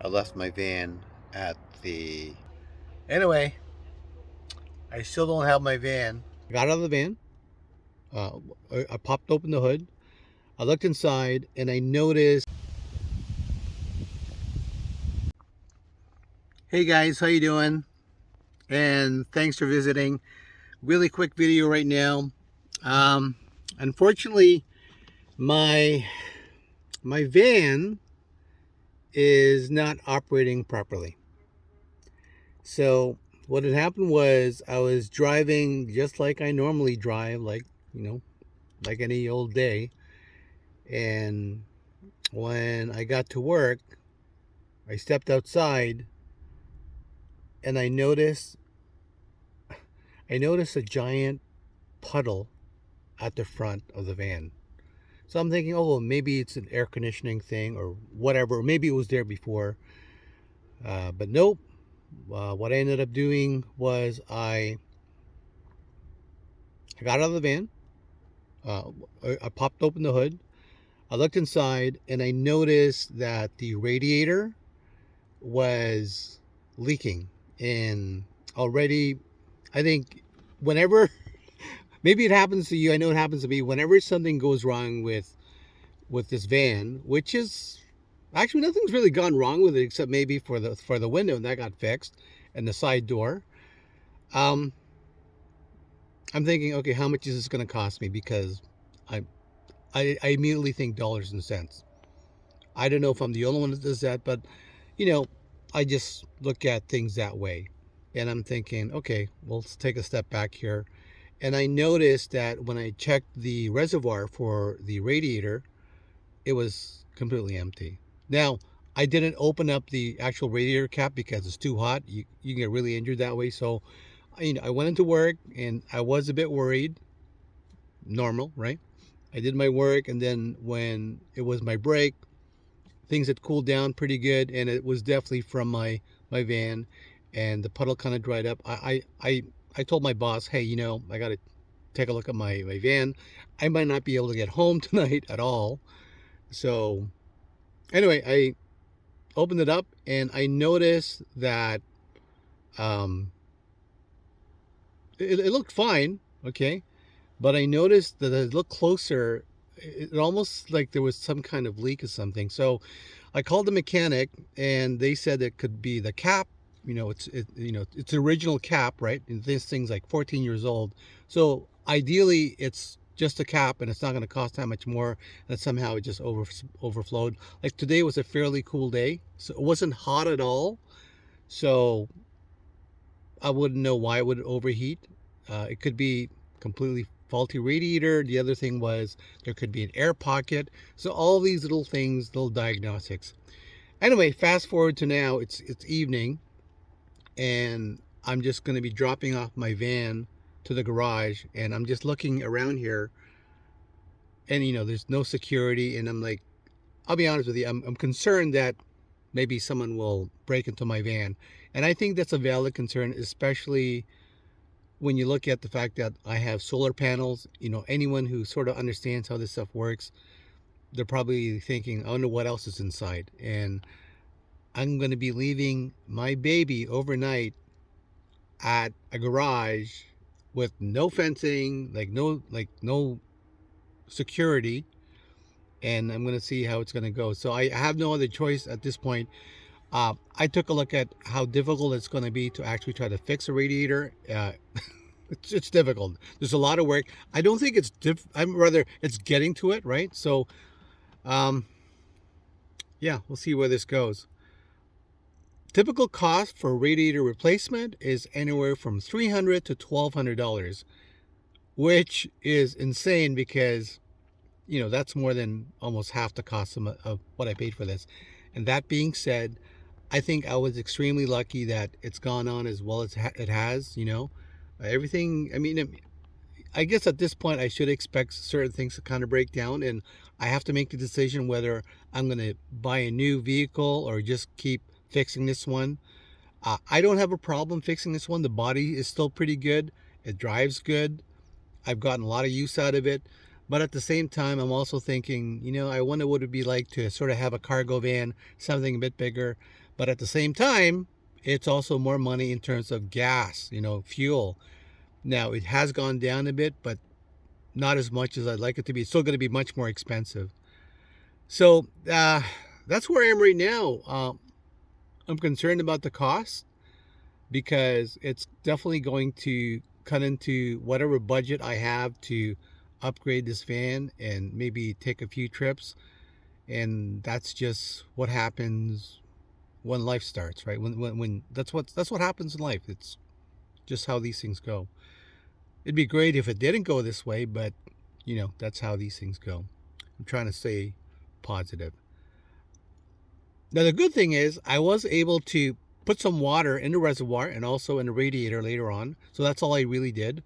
I left my van at the... Anyway, I still don't have my van. I got out of the van. Uh, I popped open the hood. I looked inside and I noticed... Hey guys, how you doing? And thanks for visiting. Really quick video right now. Unfortunately, my van is not operating properly. So what had happened was I was driving just like I normally drive, like like any old day. And when I got to work, I stepped outside and I noticed a giant puddle at the front of the van. So I'm thinking, oh, well, maybe it's an air conditioning thing or whatever. Maybe it was there before. But nope. What I ended up doing was I got out of the van. I popped open the hood. I looked inside and I noticed that the radiator was leaking. And already, I think whenever, maybe it happens to you, I know it happens to me, whenever something goes wrong with this van, which is actually nothing's really gone wrong with it except maybe for the window, and that got fixed, and the side door. I'm thinking, okay, how much is this going to cost me? Because I I immediately think dollars and cents. I don't know if I'm the only one that does that, but you know, I just look at things that way. And I'm thinking, okay, well, let's take a step back here. And I noticed that when I checked the reservoir for the radiator, it was completely empty. Now, I didn't open up the actual radiator cap because it's too hot. You can get really injured that way. So, I went into work and I was a bit worried. Normal, right? I did my work, and then when it was my break, things had cooled down pretty good, and it was definitely from my van, and the puddle kind of dried up. I told my boss, hey, I got to take a look at my van. I might not be able to get home tonight at all. So anyway, I opened it up and I noticed that um, it looked fine, okay, but I noticed that as I looked closer, it almost like there was some kind of leak or something. So I called the mechanic, and they said it could be the cap. It's the original cap, right? And this thing's like 14 years old. So ideally, it's just a cap, and it's not going to cost that much more. And somehow it just overflowed. Like today was a fairly cool day, so it wasn't hot at all. So I wouldn't know why it would overheat. It could be completely faulty radiator. The other thing was there could be an air pocket. So all these little things, little diagnostics. Anyway, fast forward to now. It's evening, and I'm just going to be dropping off my van to the garage, and I'm just looking around here, and there's no security, and I'm like, I'll be honest with you, I'm concerned that maybe someone will break into my van, and I think that's a valid concern, especially when you look at the fact that I have solar panels. Anyone who sort of understands how this stuff works, they're probably thinking, I wonder what else is inside. And I'm going to be leaving my baby overnight at a garage with no fencing, no security, and I'm going to see how it's going to go. So I have no other choice at this point. I took a look at how difficult it's going to be to actually try to fix a radiator. It's difficult. There's a lot of work. I don't think it's I'm rather it's getting to it, right? So, yeah, we'll see where this goes. Typical cost for radiator replacement is anywhere from $300 to $1,200, which is insane because that's more than almost half the cost of what I paid for this. And that being said, I think I was extremely lucky that it's gone on as well as it has. Everything. I mean, I guess at this point I should expect certain things to kind of break down, and I have to make the decision whether I'm going to buy a new vehicle or just keep fixing this one. I don't have a problem fixing this one. The body is still pretty good. It drives good. I've gotten a lot of use out of it. But at the same time, I'm also thinking, I wonder what it'd be like to sort of have a cargo van, something a bit bigger. But at the same time, it's also more money in terms of gas, fuel. Now, it has gone down a bit, but not as much as I'd like it to be. It's still going to be much more expensive. So that's where I am right now. I'm concerned about the cost because it's definitely going to cut into whatever budget I have to upgrade this van and maybe take a few trips. And that's just what happens when life starts, right? When that's what happens in life. It's just how these things go. It'd be great if it didn't go this way, but that's how these things go. I'm trying to stay positive. Now the good thing is I was able to put some water in the reservoir and also in the radiator later on. So that's all I really did.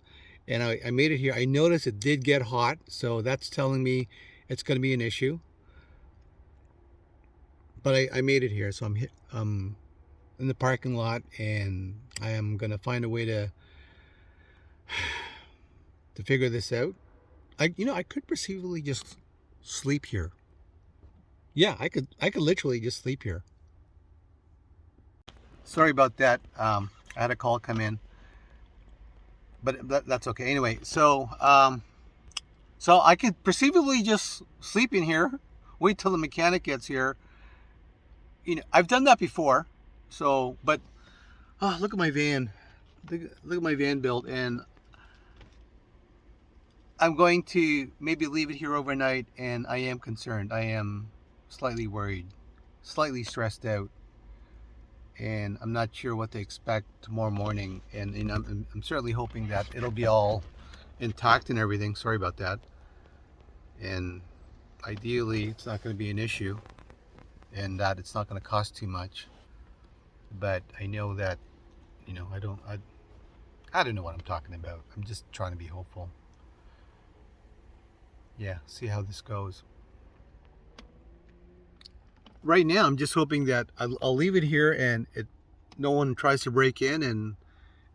And I made it here. I noticed it did get hot, so that's telling me it's going to be an issue. But I made it here, so I'm in the parking lot, and I am going to find a way to figure this out. I could perceivably just sleep here. Yeah, I could literally just sleep here. Sorry about that. I had a call come in, but that's okay. Anyway, so I could perceivably just sleep in here, wait till the mechanic gets here. I've done that before. So, but look at my van. Look at my van build, and I'm going to maybe leave it here overnight, and I am concerned. I am slightly worried, slightly stressed out, and I'm not sure what to expect tomorrow morning. And I'm certainly hoping that it'll be all intact and everything. Sorry about that. And ideally, it's not going to be an issue, and that it's not going to cost too much. But I know that, I don't know what I'm talking about. I'm just trying to be hopeful. Yeah, see how this goes. Right now, I'm just hoping that I'll leave it here and no one tries to break in and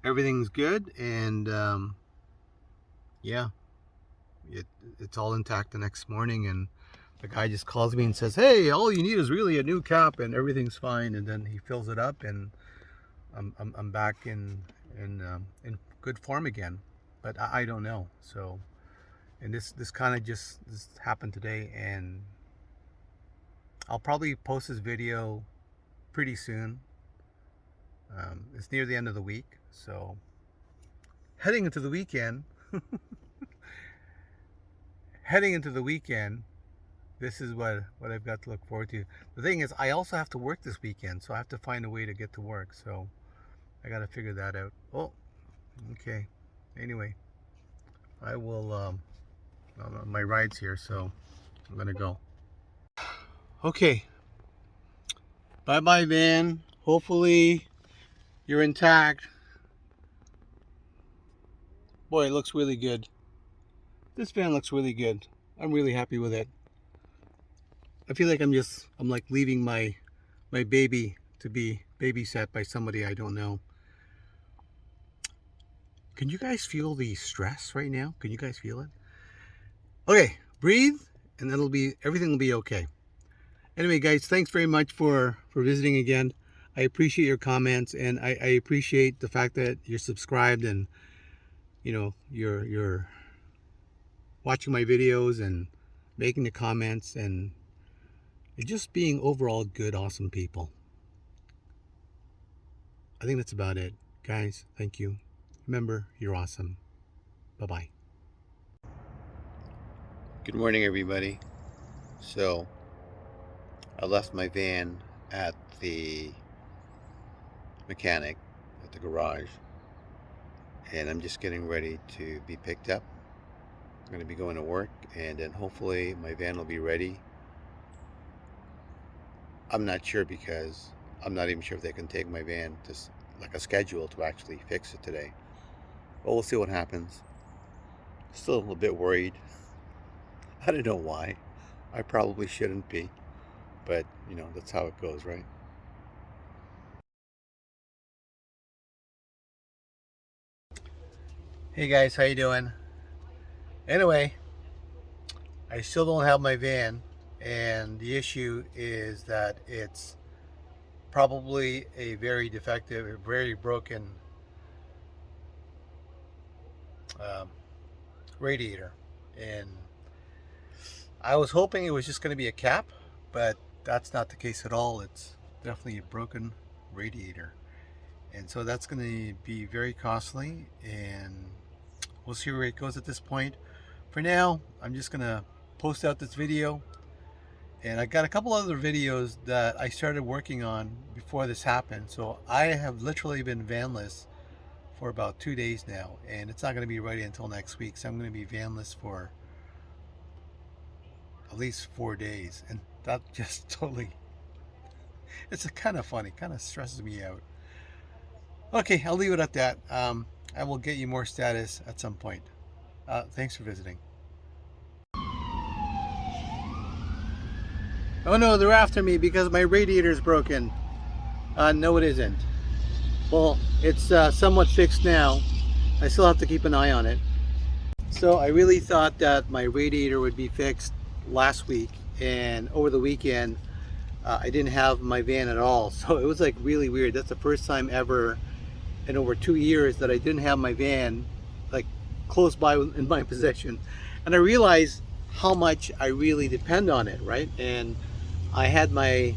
everything's good. And yeah, it's all intact the next morning. And the guy just calls me and says, "Hey, all you need is really a new cap and everything's fine." And then he fills it up, and I'm back in good form again. But I don't know. So, and this kind of just happened today, and I'll probably post this video pretty soon. It's near the end of the week, so heading into the weekend. This is what I've got to look forward to. The thing is, I also have to work this weekend, so I have to find a way to get to work. So I got to figure that out. Oh, okay. Anyway, I will. My ride's here, so I'm gonna go. Okay. Bye bye, van. Hopefully you're intact. Boy, it looks really good. This van looks really good. I'm really happy with it. I feel like I'm like leaving my baby to be babysat by somebody I don't know. Can you guys feel the stress right now? Can you guys feel it? Okay, breathe, and everything will be okay. Anyway, guys, thanks very much for visiting again. I appreciate your comments, and I appreciate the fact that you're subscribed and you're watching my videos and making the comments and just being overall good, awesome people. I think that's about it. Guys, thank you. Remember, you're awesome. Bye-bye. Good morning, everybody. So, I left my van at the mechanic at the garage, and I'm just getting ready to be picked up. I'm going to be going to work, and then hopefully my van will be ready. I'm not sure, because I'm not even sure if they can take my van to like a schedule to actually fix it today. But we'll see what happens. Still a little bit worried. I don't know why. I probably shouldn't be, but that's how it goes, right? Hey guys, how you doing? Anyway, I still don't have my van, and the issue is that it's Probably a very defective, a very broken um, radiator. And I was hoping it was just going to be a cap, but that's not the case at all. It's definitely a broken radiator. And so that's going to be very costly, and we'll see where it goes at this point. For now, I'm just going to post out this video, and I got a couple other videos that I started working on before this happened. So I have literally been vanless for about 2 days now, and it's not going to be ready until next week. So I'm going to be vanless for at least 4 days, and that just totally, it's a kind of funny, kind of stresses me out. Okay, I'll leave it at that. I will get you more status at some point. Thanks for visiting. Oh no, they're after me because my radiator is broken. No, it isn't. Well, it's somewhat fixed now. I still have to keep an eye on it. So I really thought that my radiator would be fixed last week, and over the weekend I didn't have my van at all. So it was like really weird. That's the first time ever in over 2 years that I didn't have my van like close by in my possession. And I realized how much I really depend on it, right? And I had my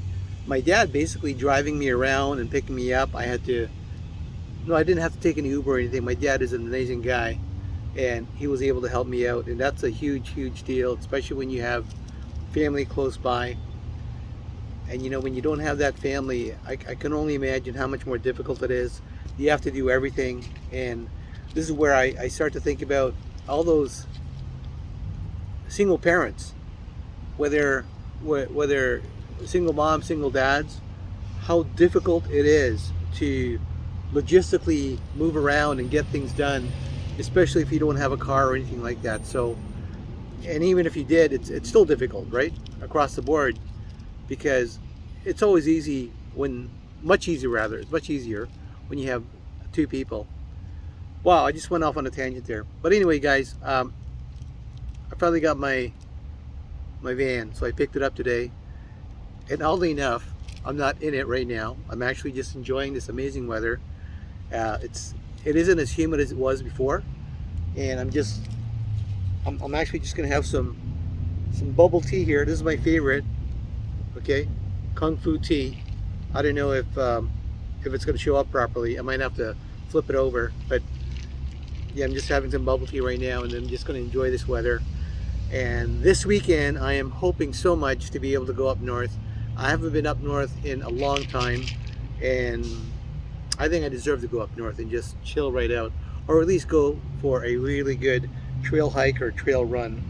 dad basically driving me around and picking me up. I didn't have to take an Uber or anything. My dad is an amazing guy, and he was able to help me out, and that's a huge deal, especially when you have family close by. And you know, when you don't have that family, I can only imagine how much more difficult it is. You have to do everything, and this is where I start to think about all those single parents, whether single moms, single dads, how difficult it is to logistically move around and get things done, especially if you don't have a car or anything like that. So, and even if you did, it's still difficult, right? Across the board, because it's always easy when, it's much easier when you have two people. Wow, I just went off on a tangent there. But anyway, guys, I finally got my van, so I picked it up today. And oddly enough, I'm not in it right now. I'm actually just enjoying this amazing weather. It isn't as humid as it was before, and I'm actually just gonna have some bubble tea here. This is my favorite. Okay, Kung Fu tea. I don't know if it's gonna show up properly. I might have to flip it over, but yeah, I'm just having some bubble tea right now, and I'm just gonna enjoy this weather. And this weekend, I am hoping so much to be able to go up north. I haven't been up north in a long time, and I think I deserve to go up north and just chill right out, or at least go for a really good trail hike or trail run.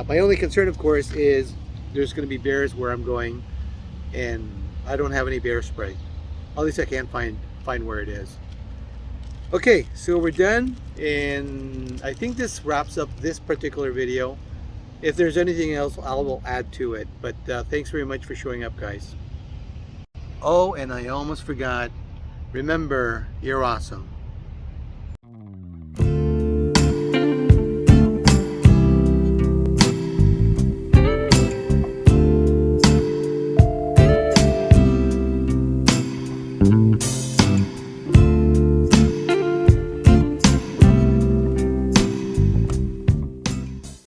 My only concern, of course, is there's going to be bears where I'm going, and I don't have any bear spray. At least I can't find where it is. Okay, so we're done, and I think this wraps up this particular video. If there's anything else, I will add to it. But thanks very much for showing up, guys. Oh, and I almost forgot. Remember, you're awesome.